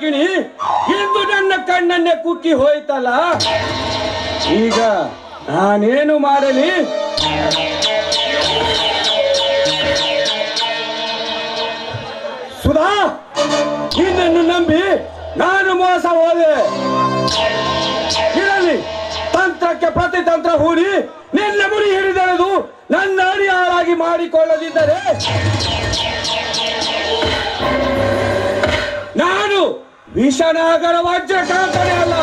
ಗಿಣಿ ಇಂದು ನನ್ನ ಕಣ್ಣನ್ನೇ ಕುಕ್ಕಿ ಹೋಯ್ತಲ್ಲ. ಈಗ ನಾನೇನು ಮಾಡಲಿ? ಸುಧಾ, ನಿನ್ನನ್ನು ನಂಬಿ ನಾನು ಮೋಸ ಹೋದೆ. ಇರಲಿ, ತಂತ್ರಕ್ಕೆ ಪ್ರತಿತಂತ್ರ ಹೂಡಿ ನಿನ್ನ ಮುಡಿ ಹಿಡಿದೆಳೆದು ನನ್ನ ಅಡಿಯಾಳಾಗಿ ಮಾಡಿಕೊಳ್ಳದಿದ್ದರೆ ನಾನು ವಿಷನಾಗರ ವಜ್ರಕಾಂತನೇ ಅಲ್ಲ.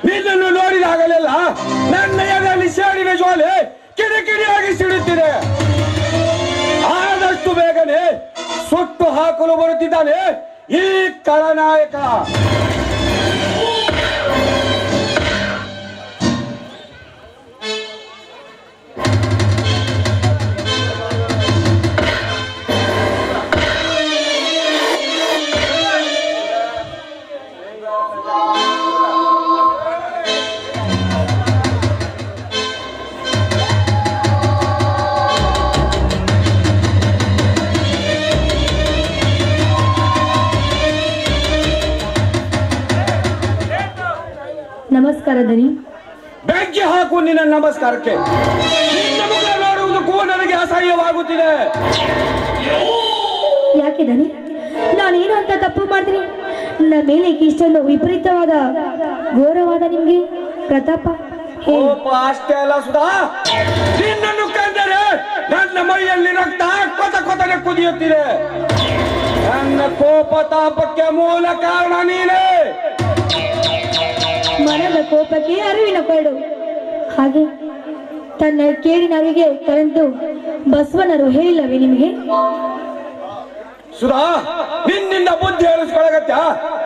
ನಿನ್ನನ್ನು ನೋಡಿದಾಗಲೆಲ್ಲ ನನ್ನ ಎದೆಯಲ್ಲಿ ಸೇಡಿನ ಜ್ವಾಲೆ ಕಿಡಿಕಿಡಿಯಾಗಿ ಸಿಡುತ್ತಿದೆ. ಆದಷ್ಟು ಬೇಗನೆ ಸುಟ್ಟು ಹಾಕಲು ಬರುತ್ತಿದ್ದಾನೆ ಈ ಖಳನಾಯಕ. ನಮಸ್ಕಾರ ದನಿ. ಬೆಂಕಿ ಹಾಕು ನಿನ್ನ ನಮಸ್ಕಾರಕ್ಕೆ. ನಿನ್ನ ಮುಖ ನೋಡುವುದಕ್ಕೂ ನನಗೆ ಅಸಹ್ಯವಾಗುತ್ತಿದೆ. ಯಾಕೆ ದನಿ, ನಾನೇನು ಅಂತ ತಪ್ಪು ಮಾಡ್ತೀನಿ? ನನ್ನ ಮೇಲೆ ಇಷ್ಟೊಂದು ವಿಪರೀತವಾದ ಘೋರವಾದ ನಿಮ್ಗೆ ಪ್ರತಾಪ? ಕೋಪ ಅಷ್ಟೇ ಅಲ್ಲ ಸುಧಾ, ನಿನ್ನನ್ನು ಕಂಡರೆ ನನ್ನ ಮೈಯಲ್ಲಿ ರಕ್ತ ಕೊತ ಕೊತನೆ ಕುದಿಯುತ್ತಿದೆ. ನನ್ನ ಕೋಪ ತಾಪಕ್ಕೆ ಮೂಲ ಕಾರಣ ನೀನೇ. ಮನದ ಕೋಪಕ್ಕೆ ಅರಿವಿನ ಕೊರಡು. ಹಾಗೆ ತನ್ನ ಕೇಳಿನ ಅರಿವಿಗೆ ಕರೆದು ಬಸವನರು ಹೇಳಿಲ್ಲವೇ ನಿಮಗೆ? ಸುಧಾ, ನಿನ್ನಿಂದ ಬುದ್ಧಿ ಹೇಳಿಸ್ಕೊಳ್ಳಗತ್ಯ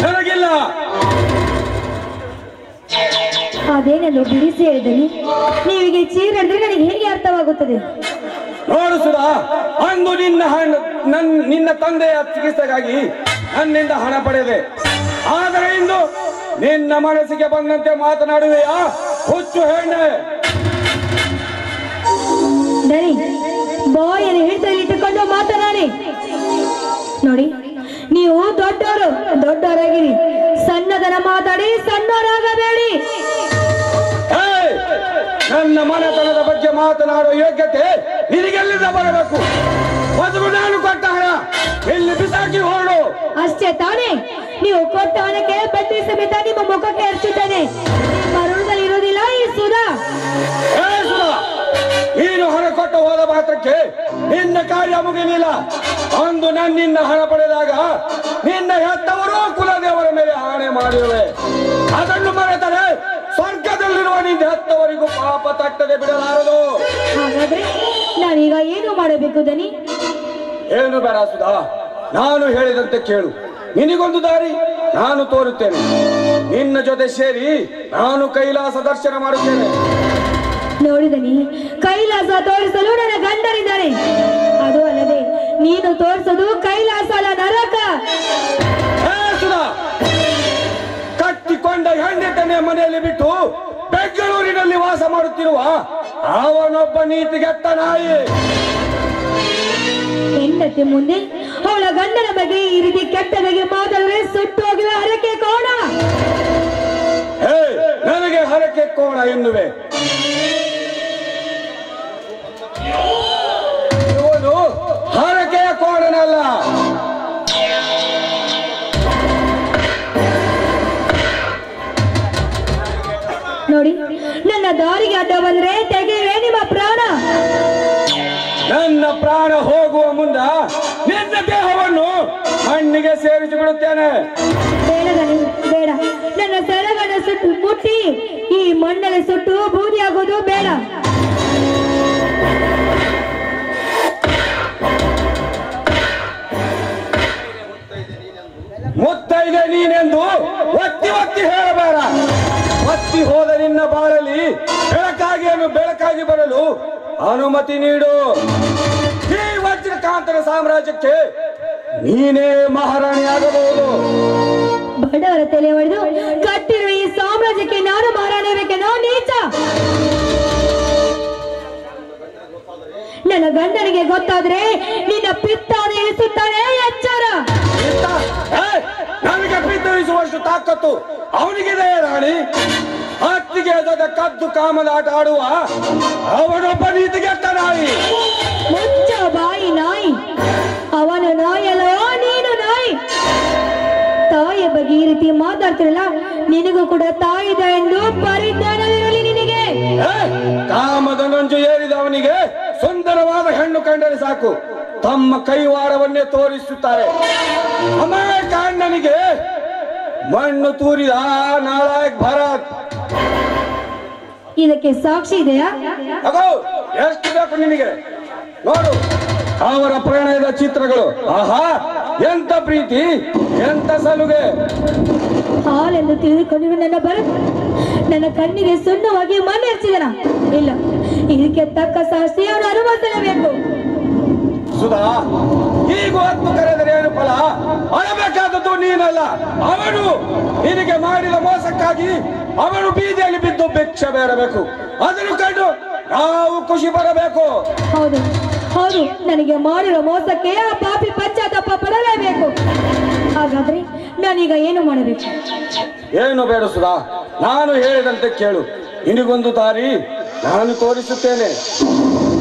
ನನಗಿಲ್ಲ. ಅದೇನೆಂದು ಬಿಡಿಸಿ ಹೇಳಿದನಿ. ನೀವಿಗೆ ಚೀರಿದ್ರೆ ನನಗೆ ಹೇಗೆ ಅರ್ಥವಾಗುತ್ತದೆ? ನೋಡು ಸುಧಾ, ಅಂದು ನಿನ್ನ ತಂದೆಯ ಚಿಕಿತ್ಸೆಗಾಗಿ ನನ್ನಿಂದ ಹಣ ಪಡೆದೆ. ಆದರೆ ಇಂದು ನಿನ್ನ ಮನಸ್ಸಿಗೆ ಬಂದಂತೆ ಮಾತನಾಡುವೆಯಾ ಹುಚ್ಚು ಹೆಣ್ಣೆ? ದನಿ, ಬಾಯನ್ನು ಹಿಡಿತಲ್ಲಿ ಇಟ್ಟುಕೊಂಡು ಮಾತನಾಡಿ. ನೋಡಿ, ನೀವು ದೊಡ್ಡವರಾಗಿರಿ. ಸಣ್ಣದನ ಮಾತಾಡಿ ಸಣ್ಣವರಾಗಬೇಡಿ. ನನ್ನ ಮನೆತನದ ಬಗ್ಗೆ ಮಾತನಾಡುವ ಯೋಗ್ಯತೆ ನಿನಗೆಲ್ಲಿಂದ ಬರಬೇಕು? ಮೊದಲು ನಾನು ಕೊಟ್ಟ ಹಣ ಇಲ್ಲಿ ಬಿಸಾಕಿ ಹೊರಡು. ಅಷ್ಟೇ ತಾನೇ? ನೀವು ಕೊಟ್ಟ ಹಣಕ್ಕೆ ಬಡ್ಡಿ ಸಮೇತ ನಿಮ್ಮ ಮುಖಕ್ಕೆ ಹರಿಸಿದ್ದೇನೆ. ಮರುಳದಲ್ಲಿರುವುದಿಲ್ಲ ಈ ಸುಧಾ. ನೀನು ಹಣ ಕೊಟ್ಟು ಹೋದ ಮಾತ್ರಕ್ಕೆ ನಿನ್ನ ಕಾರ್ಯ ಮುಗಿಲಿಲ್ಲ. ಅಂದು ನನ್ನಿಂದ ಹಣ ಪಡೆದಾಗ ನಿನ್ನ ಹೆತ್ತವರು ಕುಲದೇವರ ಮೇಲೆ ಆಣೆ ಮಾಡಿರುವೆ. ಅದನ್ನು ಮರೆತರೆ ಸ್ವರ್ಗದಲ್ಲಿರುವ ನಿನ್ನ ಹೆತ್ತವರಿಗೂ ಪಾಪ ತಟ್ಟದೆ ಬಿಡಲಾರದು. ಹಾಗಾದ್ರೆ ನಾನೀಗ ಏನು ಮಾಡಬೇಕು ದನಿ? ಏನು ಬೇಡ ಸುಧಾ, ನಾನು ಹೇಳಿದಂತೆ ಕೇಳು. ನಿನಗೊಂದು ದಾರಿ ನಾನು ತೋರುತ್ತೇನೆ. ನಿನ್ನ ಜೊತೆ ಸೇರಿ ನಾನು ಕೈಲಾಸ ದರ್ಶನ ಮಾಡುತ್ತೇನೆ. ನೋಡಿದನಿ, ಕೈಲಾಸ ತೋರಿಸಲು ನನ್ನ ಗಂಡರಿದ್ದಾರೆ. ಅದು ಅಲ್ಲದೆ ನೀನು ತೋರಿಸೋದು ಕೈಲಾಸ ಅಲ್ಲ, ನರಕ. ಕಟ್ಟಿಕೊಂಡ ಹೆಂಡತಿಯ ಮನೆಯಲ್ಲಿ ಬಿಟ್ಟು ಬೆಂಗಳೂರಿನಲ್ಲಿ ವಾಸ ಮಾಡುತ್ತಿರುವ ಅವನೊಬ್ಬ ನೀತಿಗೆಟ್ಟ ನಾಯಿ. ಹೆಂಡತಿ ಮುಂದೆ ಅವಳ ಗಂಡನ ಬಗ್ಗೆ ಈ ರೀತಿ ಕೆಟ್ಟದಾಗಿ ಮಾತಾಡಿದ್ರೆ ಸುಟ್ಟು ಹೋಗಿದ ಹರಕೆ ಕೋಣ. ನನಗೆ ಹರಕೆ ಕೋಣ ಎನ್ನುವೆ? ಇವನು ಹರಕೆಯ ಕೋಣನಲ್ಲ. ನೋಡಿ, ನನ್ನ ದಾರಿಗೆ ಅಡ್ಡ ಬಂದ್ರೆ ತೆಗೆಯುವೆ ನಿಮ್ಮ ಪ್ರಾಣ. ನನ್ನ ಪ್ರಾಣ ಹೋಗುವ ಮುನ್ನ ನಿನ್ನ ದೇಹವನ್ನು ಮಣ್ಣಿಗೆ ಸೇರಿಸಿ ಬಿಡುತ್ತೇನೆ. ಬೇಡ ದನಿ, ಬೇಡ. ನನ್ನ ಸೆರಗನ್ನು ಸುಟ್ಟು ಮುಟ್ಟಿ ಈ ಮಣ್ಣಲ್ಲಿ ಸುಟ್ಟು ಬೂದಿಯಾಗೋದು ಬೇಡ. ಮುತ್ತೈದೆ ನೀನೆಂದು ಒತ್ತಿ ಒತ್ತಿ ಹೇಳಬೇಡ. ಒತ್ತಿ ಹೋದ ನಿನ್ನ ಬಾಳಲ್ಲಿ ಬೆಳಕಾಗಿ ಬರಲು ಅನುಮತಿ ನೀಡು. ಈ ವಜ್ರಕಾಂತರ ಸಾಮ್ರಾಜ್ಯಕ್ಕೆ ನೀನೇ ಮಹಾರಾಣಿಯಾಗಬಹುದು. ಬಡವರ ತಲೆ ಹೊಡೆದು ಕಟ್ಟಿರುವ ಈ ಸಾಮ್ರಾಜ್ಯಕ್ಕೆ ನಾನು ಮಹಾರಾಣಿ ಬೇಕೇನೋ ನೀಚ? ನನ್ನ ಗಂಡನಿಗೆ ಗೊತ್ತಾದ್ರೆ ನಿನ್ನ ಪಿತ್ತಾದ ಇಳಿಸುತ್ತಾನೆ, ಎಚ್ಚರ. ನನಗೆ ಪಿತ್ತರಿಸುವಷ್ಟು ತಾಕತ್ತು ಅವನಿಗಿದೆ ರಾಣಿ. ಹತ್ತಿಗೆ ಕದ್ದು ಕಾಮದಾಟ ಆಡುವ ಅವನೊಬ್ಬ ನೀತಿಗೆಟ್ಟ ನಾಯಿ. ಮುಚ್ಚ ಬಾಯಿ ನಾಯಿ. ಅವನು ನಾಯಲ್ಲ, ನೀನು ನಾಯಿ. ತಾಯಿಯ ಬಗ್ಗೆ ಈ ರೀತಿ ಮಾತಾಡ್ತಿರಲ್ಲ, ನಿನಗೂ ಕೂಡ ತಾಯಿದೆ ಎಂದು ಪರಿಜ್ಞಾನವಿರಲಿ ನಿನಗೆ. ಕಾಮದ ನಂಜು ಏರಿದವನಿಗೆ ಸುಂದರವಾದ ಹೆಣ್ಣು ಕಂಡರೆ ಸಾಕು, ತಮ್ಮ ಕೈವಾಡವನ್ನೇ ತೋರಿಸುತ್ತಾರೆ. ಅಮಾಯಕ ಅಣ್ಣನಿಗೆ ಮಣ್ಣು ತೂರಿದ ನಾಲಾಯಕ್ ಭರತ್. ಇದಕ್ಕೆ ಸಾಕ್ಷಿ ಇದೆಯಾ? ಅಗೋ, ಎಷ್ಟು ಬೇಕು ನಿನಗೆ? ನೋಡು ಅವರ ಪ್ರಣಯದ ಚಿತ್ರಗಳು. ಆಹಾ, ಎಂತ ಪ್ರೀತಿ, ಎಂತ ಸಲುಗೆ. ಹಾಲೆಂದು ತಿಳಿದುಕೊಂಡಿರು ನನ್ನ ಭರತ್ ನನ್ನ ಕಣ್ಣಿಗೆ ಸುಣ್ಣವಾಗಿ ಮಣ್ಣು ಹಚ್ಚಿದನ. ಇಲ್ಲ, ಇದಕ್ಕೆ ತಕ್ಕ ಶಾಸ್ತಿ ಅವನು ಅನುಭವಿಸಲೇಬೇಕು. ಸುಧಾ, ಈಗ ಹೊತ್ತು ಕರೆದರೆ ಏನು ಫಲ? ಅಳಬೇಕಾದದ್ದು ನೀನಲ್ಲ, ಅವನು. ನಿನಗೆ ಮಾಡಿದ ಮೋಸಕ್ಕಾಗಿ ಅವನು ಬೀದಿಯಲ್ಲಿ ಬಿದ್ದು ಭಿಕ್ಷೆ ಬೇಡಬೇಕು. ಅದನ್ನು ಕಂಡು ನಾವು ಖುಷಿ ಪಡಬೇಕು. ಹೌದು ಹೌದು, ನನಗೆ ಮಾಡಿರೋ ಮೋಸಕ್ಕೆ ಆ ಪಾಪಿ ಪಶ್ಚಾತ್ತಾಪ ಪಡಲೇಬೇಕು. ಹಾಗಾದ್ರೆ ನಾನೀಗ ಏನು ಮಾಡಬೇಕು? ಏನು ಬೇಡ ಸುಧಾ, ನಾನು ಹೇಳಿದಂತೆ ಕೇಳು. ನಿನಗೊಂದು ದಾರಿ ನಾನು ತೋರಿಸುತ್ತೇನೆ.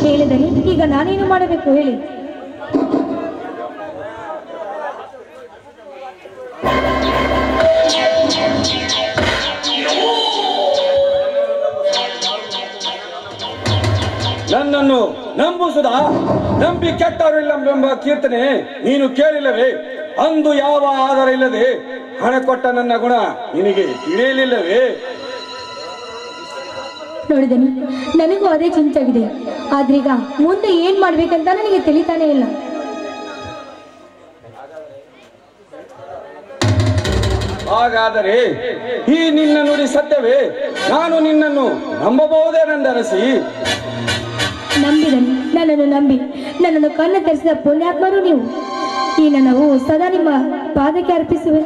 ಹೇಳಿದರೆ ಈಗ ನಾನೇನು ಮಾಡಬೇಕು ಹೇಳಿ? ನನ್ನನ್ನು ನಂಬು ಸುಧಾ, ನಂಬಿ ಕೆಟ್ಟವರಿಲ್ಲವೆಂಬ ಕೀರ್ತನೆ ನೀನು ಕೇಳಿಲ್ಲವೇ? ಅಂದು ಯಾವ ಆಧಾರ ಇಲ್ಲದೆ ಹಣ ಕೊಟ್ಟ ನನ್ನ ಗುಣ ನಿನಗೆ ತಿಳಿಯಲಿಲ್ಲವೇ? ನೋಡಿದನಿ, ನನಗೂ ಅದೇ ಚಿಂತಾಗಿದೆ. ಆದ್ರೀಗ ಮುಂದೆ ಏನ್ ಮಾಡ್ಬೇಕಂತ ನನಗೆ ತಿಳಿತಾನೆ ಇಲ್ಲ. ಹಾಗಾದರೆ ಈ ನಿನ್ನ ನುಡಿ ಸತ್ಯವೇ? ನಾನು ನಿನ್ನನ್ನು ನಂಬಬಹುದೇನೆಂದರಸಿ? ನಂಬಿದನು, ನನ್ನನ್ನು ನಂಬಿ ನನ್ನನ್ನು ಕಣ್ಣು ತೆರೆಸಿದ ಪುಣ್ಯಾತ್ಮರು ನೀವು. ಈ ನನ್ನ ಹೂವು ಸದಾ ನಿಮ್ಮ ಪಾದಕ್ಕೆ ಅರ್ಪಿಸುವೆ.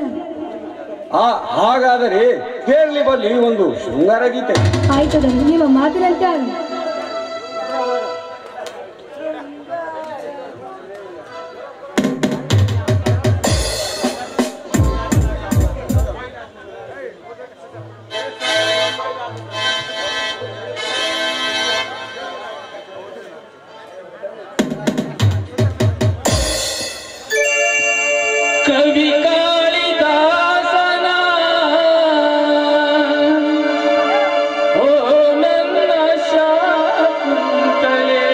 ಹಾಗಾದರೆ ಕೇಳಲಿ ಬರಲಿ ಒಂದು ಶೃಂಗಾರ ಗೀತೆ. ಆಯ್ತು, ನಿಮ್ಮ ಮಾತಿನಂತೆ ಆಗಲಿ. ಕವಿ ಕಾಳಿದಾಸನ ಓ ನನ್ನ ಶಾಕುಂತಲೆ,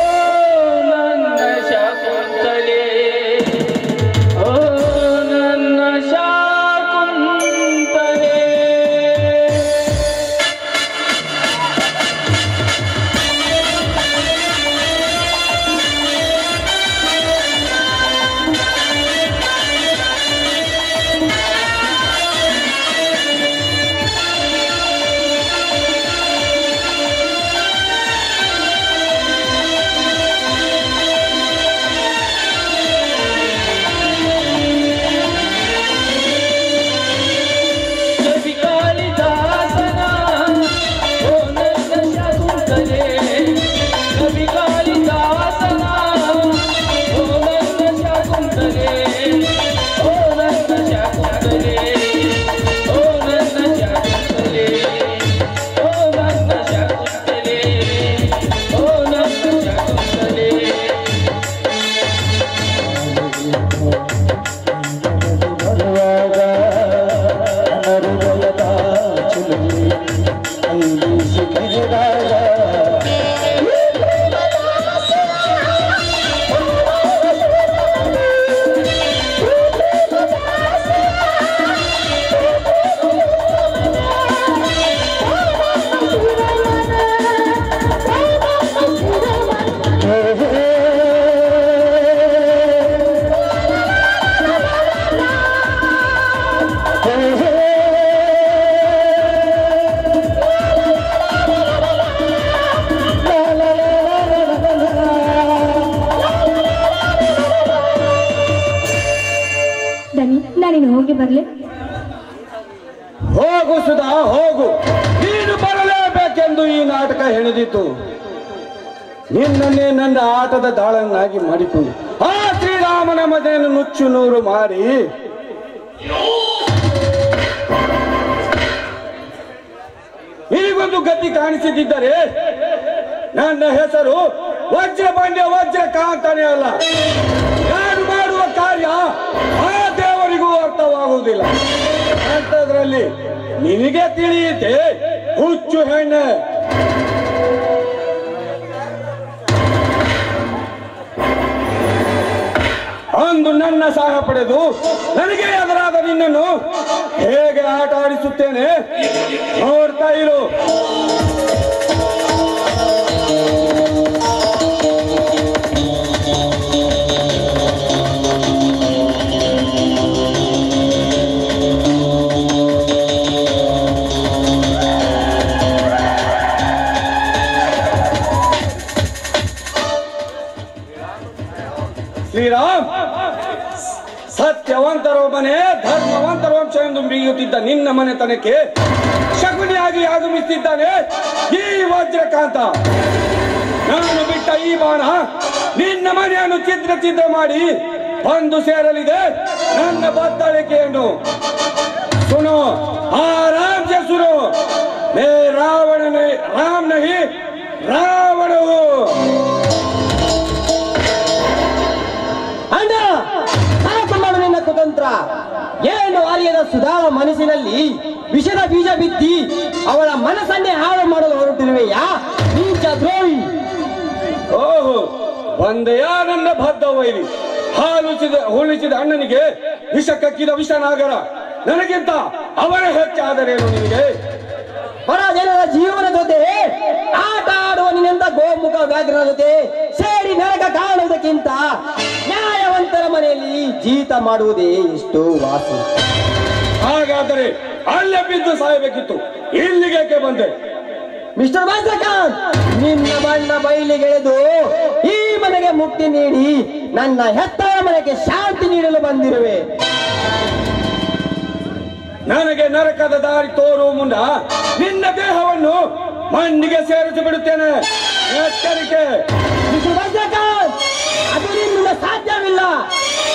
ಓ ನನ್ನ ಶಾಕುಂತಲೆ, ಓ ನನ್ನ ಶಾಕುಂತಲೆ. ನಾನಿನ್ನು ಹೋಗಿ ಬರ್ಲಿ? ಹೋಗು ಸುಧಾ, ಹೋಗು. ನೀನು ಬರಲೇಬೇಕೆಂದು ಈ ನಾಟಕ ಹೆಣೆದಿತ್ತು. ನಿನ್ನನ್ನೇ ನನ್ನ ಆಟದ ದಾಳನ್ನಾಗಿ ಮಾಡಿಕೊಂಡು ಆ ಶ್ರೀರಾಮನ ಮನೆಯನ್ನು ನುಚ್ಚು ನೂರು ಮಾಡಿ ನಿನಗೊಂದು ಗತಿ ಕಾಣಿಸದಿದ್ದರೆ ನನ್ನ ಹೆಸರು ವಜ್ರಪಾಂಡ್ಯ ವಜ್ರಕಾಂತನೇ ಅಲ್ಲ. ನಾನು ಮಾಡುವ ಕಾರ್ಯ ಆ ದೇವರಿಗೂ ಅರ್ಥವಾಗುವುದಿಲ್ಲ. ಅಂಥದ್ರಲ್ಲಿ ನಿನಗೆ ತಿಳಿಯುತ್ತೆ ಹುಚ್ಚು ಹೆಣ್ಣೆ. ಅಂದು ನನ್ನ ಸಹ ಪಡೆದು ನನಗೆ ಎದುರಾದ ನಿನ್ನನ್ನು ಹೇಗೆ ಆಟ ಆಡಿಸುತ್ತೇನೆ ನೋಡ್ತಾ ಇರು. ಶ್ರೀರಾಮ್, ಸತ್ಯವಂತರ ಮನೆ ಧರ್ಮವಂತರ ವಂಶ ಎಂದು ಬೀಗುತ್ತಿದ್ದ ನಿನ್ನ ಮನೆತನಕ್ಕೆ ಶಕುನಿಯಾಗಿ ಆಗಮಿಸುತ್ತಿದ್ದಾನೆ ಈ ವಜ್ರಕಾಂತ. ನಾನು ಬಿಟ್ಟ ಈ ಬಾಣ ನಿನ್ನ ಮನೆಯನ್ನು ಛಿದ್ರ ಮಾಡಿ ಬಂದು ಸೇರಲಿದೆ ನನ್ನ ಬತ್ತಳಿಕೆಯನ್ನು. ಸುನೋ ಆರಾಮ್ से सुनो, मैं रावण नहीं, राम नहीं रावण हूँ. ಅಣ್ಣ, ಸಾಕು ಮಾಡು ನಿನ್ನ ಕುತಂತ್ರ. ಏನು ಅರಿಯದ ಸುಧಾರ ಮನಸ್ಸಿನಲ್ಲಿ ವಿಷದ ಬೀಜ ಬಿತ್ತಿ ಅವಳ ಮನಸ್ಸನ್ನೇ ಹಾಳು ಮಾಡಲು ಹೊರಟಿರುವೆಯಾ ನೀಚ ದ್ರೋಹಿ. ಓಹೋ, ಒಂದೆಯಾ ನನ್ನ ಬದ್ಧ ವೈರಿ. ಹೋಲಿಸಿದ ಅಣ್ಣನಿಗೆ ವಿಷ ಕಕ್ಕಿದ ವಿಷನಾಗರ ನನಗಿಂತ ಅವರ ಹೆಚ್ಚಾದರೇನು ನಿನಗೆ? ಪರ ಜನರ ಜೀವನ ಜೊತೆ ಆಟ ಆಡುವ ನಿನ್ನಿಂದ ಗೋಮುಖ ವ್ಯಾಘ್ರನ ಜೊತೆ ಸೇರಿ ನರಕ ಕಾಣುವುದಕ್ಕಿಂತ ನ್ಯಾಯವಂತರ ಮನೆಯಲ್ಲಿ ಜೀತ ಮಾಡುವುದೇ ಎಷ್ಟೋ ವಾಸಿ. ಹಾಗಾದರೆ ಅಲ್ಲೇ ಬಿದ್ದು ಸಾಯಬೇಕಿತ್ತು, ಇಲ್ಲಿಗೆ ಬಂದೆ. ಮಿಸ್ಟರ್ ವಜ್ರಕಾಂತ್, ನಿನ್ನ ಬಣ್ಣ ಬಯಲಿಗೆಳೆದು ಈ ಮನೆಗೆ ಮುಕ್ತಿ ನೀಡಿ ನನ್ನ ಹೆತ್ತವ ಮನೆಗೆ ಶಾಂತಿ ನೀಡಲು ಬಂದಿರುವೆ. ನನಗೆ ನರಕದ ದಾರಿ ತೋರುವ ಮುನ್ನ ನಿನ್ನ ದೇಹವನ್ನು ಮಣ್ಣಿಗೆ ಸೇರಿಸಿ ಬಿಡುತ್ತೇನೆ. ಎಚ್ಚರಿಕೆ. ಮಿಸ್ಟರ್ ವಜ್ರಕಾಂತ್, ಅದು ನಿನ್ನಿಂದ ಸಾಧ್ಯವಿಲ್ಲ.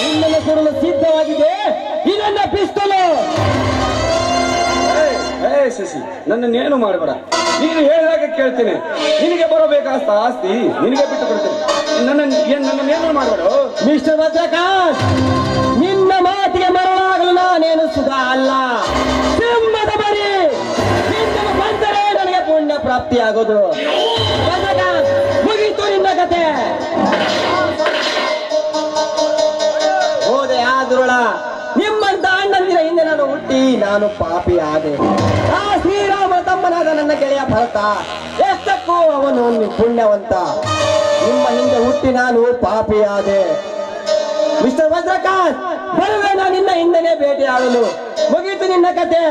ನಿನ್ನನ್ನು ಕೊಡಲು ಸಿದ್ಧವಾಗಿದೆ ಇದನ್ನ ಪಿಸ್ತೂಲು. ಶಶಿ, ನನ್ನನ್ನೇನು ಮಾಡಬೇಡ. ನೀನು ಹೇಳಿದಾಗ ಕೇಳ್ತೇನೆ. ನಿನಗೆ ಬರಬೇಕಾದ ಆಸ್ತಿ ನಿನಗೆ ಬಿಟ್ಟು ಕೊಡ್ತೇನೆ. ನನ್ನನ್ನೇನು ಮಾಡಬೇಡ. ಮಿಸ್ಟರ್ ವಜ್ರಕಾಂತ್, ನಿನ್ನ ಮಾತಿಗೆ ಮರಳಾಗಲು ನಾನೇನು ಸುಧಾ ಅಲ್ಲ, ಸಿಂಹದ ಬರಿ. ನಿನ್ನನ್ನು ಬಂದರೆ ನನಗೆ ಪುಣ್ಯ ಪ್ರಾಪ್ತಿಯಾಗೋದು. ವಜ್ರಕಾಂತ್, ಮುಗೀತು ನಿನ್ನ ಕತೆ. ಹೋದೆ ಆದ್ರುಳ, ನಿಮ್ಮಂತ ಅಣ್ಣಂದಿರ ಹಿಂದೆ ನಾನು ಹುಟ್ಟಿ ನಾನು ಪಾಪಿ ಆದೆ. ಆ ಶ್ರೀರಾಮ ತಮ್ಮನಾದ ನನ್ನ ಗೆಳೆಯ ಭರತ ಎಷ್ಟಕ್ಕೂ ಅವನು ಪುಣ್ಯವಂತ. ನಿಮ್ಮ ಹಿಂದೆ ಹುಟ್ಟಿ ನಾನು ಪಾಪಿ ಆದೆ. ಮಿಸ್ಟರ್ ವಜ್ರಕಾಂತ್, ಬರುವೆ ನಾನು ನಿನ್ನ ಹಿಂದೆನೆ ಭೇಟಿ ಆಡಲು. ಮುಗೀತು ನಿನ್ನ ಕತೆ.